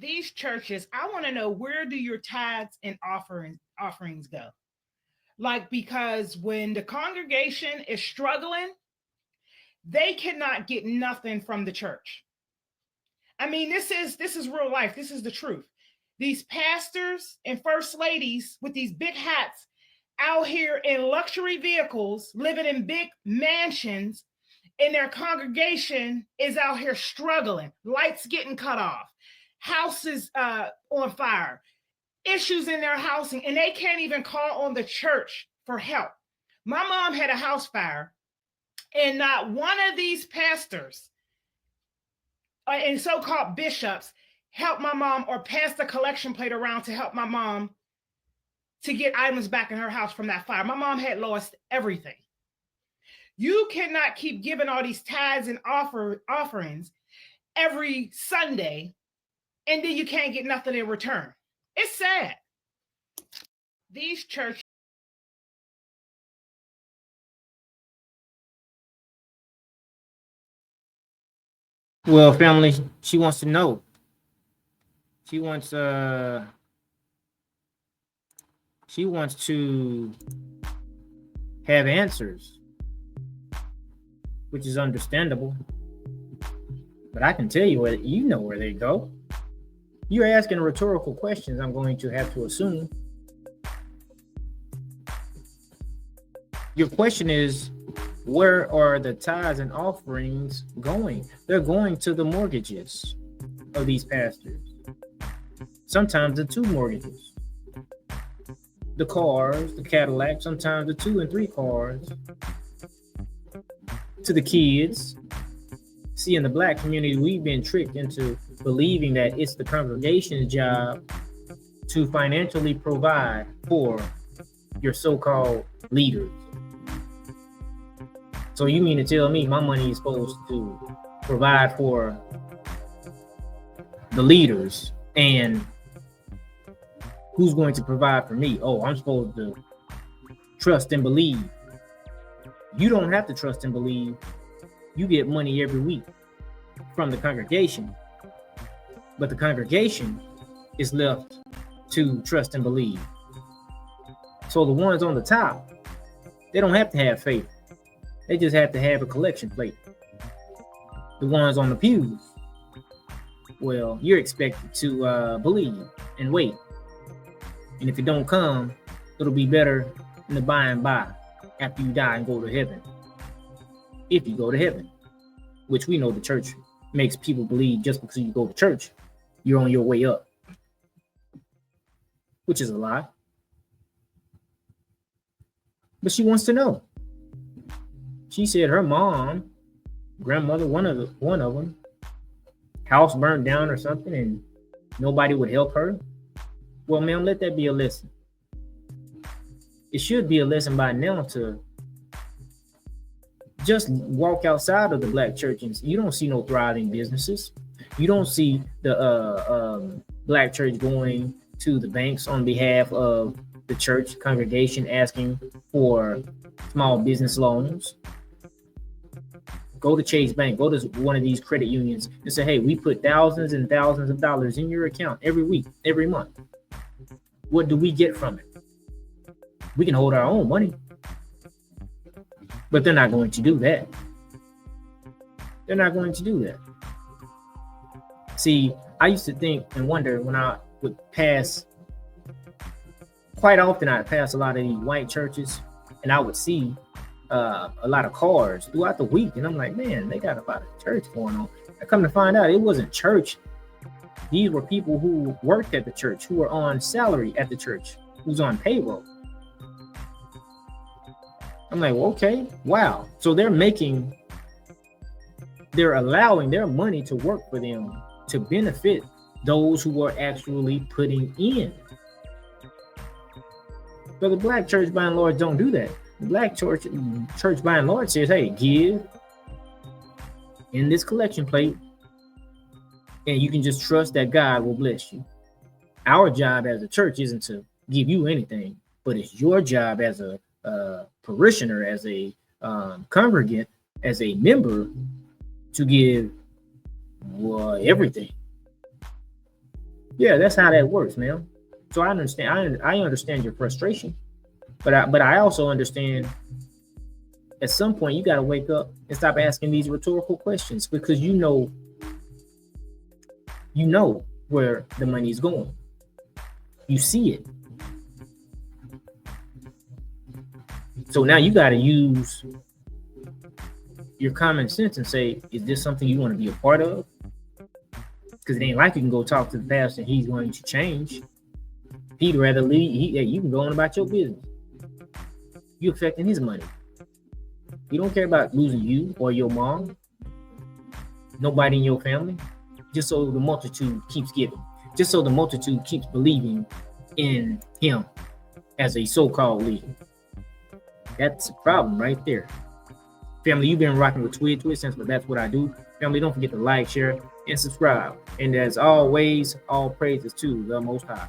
these churches, I want to know, where do your tithes and offerings go? Like, because when the congregation is struggling, they cannot get nothing from the church. I mean, this is real life. This is the truth. These pastors and first ladies with these big hats out here in luxury vehicles, living in big mansions, and their congregation is out here struggling, lights getting cut off, houses on fire, issues in their housing, and they can't even call on the church for help. My mom had a house fire, and not one of these pastors and so-called bishops helped my mom or passed the collection plate around to help my mom to get items back in her house from that fire. My mom had lost everything. You cannot keep giving all these tithes and offerings every Sunday, and then you can't get nothing in return. It's sad. These churches. Well, family, she wants to know. She wants to have answers, which is understandable. But I can tell you where where they go. You're asking rhetorical questions, I'm going to have to assume. Your question is, where are the tithes and offerings going? They're going to the mortgages of these pastors. Sometimes the 2 mortgages. The cars, the Cadillac, sometimes the 2 and 3 cars. To the kids. See, in the Black community, we've been tricked into believing that it's the congregation's job to financially provide for your so-called leaders. So you mean to tell me my money is supposed to provide for the leaders, and who's going to provide for me? Oh, I'm supposed to trust and believe. You don't have to trust and believe. You get money every week from the congregation, but the congregation is left to trust and believe. So the ones on the top, they don't have to have faith. They just have to have a collection plate. The ones on the pews, well, you're expected to believe and wait. And if it don't come, it'll be better in the by and by after you die and go to heaven. If you go to heaven, which we know the church makes people believe just because you go to church, you're on your way up, which is a lie. But she wants to know. She said her mom, grandmother, one of them, house burned down or something, and nobody would help her. Well, ma'am, let that be a lesson. It should be a lesson by now to just walk outside of the Black church, and you don't see no thriving businesses. You don't see the Black church going to the banks on behalf of the church congregation asking for small business loans. Go to Chase Bank, go to one of these credit unions and say, hey, we put thousands and thousands of dollars in your account every week, every month. What do we get from it? We can hold our own money. But they're not going to do that. They're not going to do that. See, I used to think and wonder when I would pass, quite often I'd pass a lot of these white churches, and I would see a lot of cars throughout the week, and I'm like, man, they got a lot of church going on. I come to find out it wasn't church. These were people who worked at the church, who were on salary at the church, who's on payroll. I'm like, well, okay, wow. So they're allowing their money to work for them to benefit those who are actually putting in. But the Black church, by and large, don't do that. The Black church by and large says, hey, give in this collection plate, and you can just trust that God will bless you. Our job as a church isn't to give you anything, but it's your job as a parishioner, as a congregant, as a member, to give everything. Yeah, that's how that works, man. So I understand. I understand your frustration, but I also understand. At some point, you got to wake up and stop asking these rhetorical questions because you know where the money is going. You see it. So now you got to use your common sense and say, is this something you want to be a part of? Because it ain't like you can go talk to the pastor and he's going to change. He'd rather leave. You can go on about your business. You affecting his money. You don't care about losing you or your mom. Nobody in your family. Just so the multitude keeps giving. Just so the multitude keeps believing in him as a so-called leader. That's a problem right there. Family, you've been rocking with TWID since, but that's what I do. Family, don't forget to like, share, and subscribe. And as always, all praises to the Most High.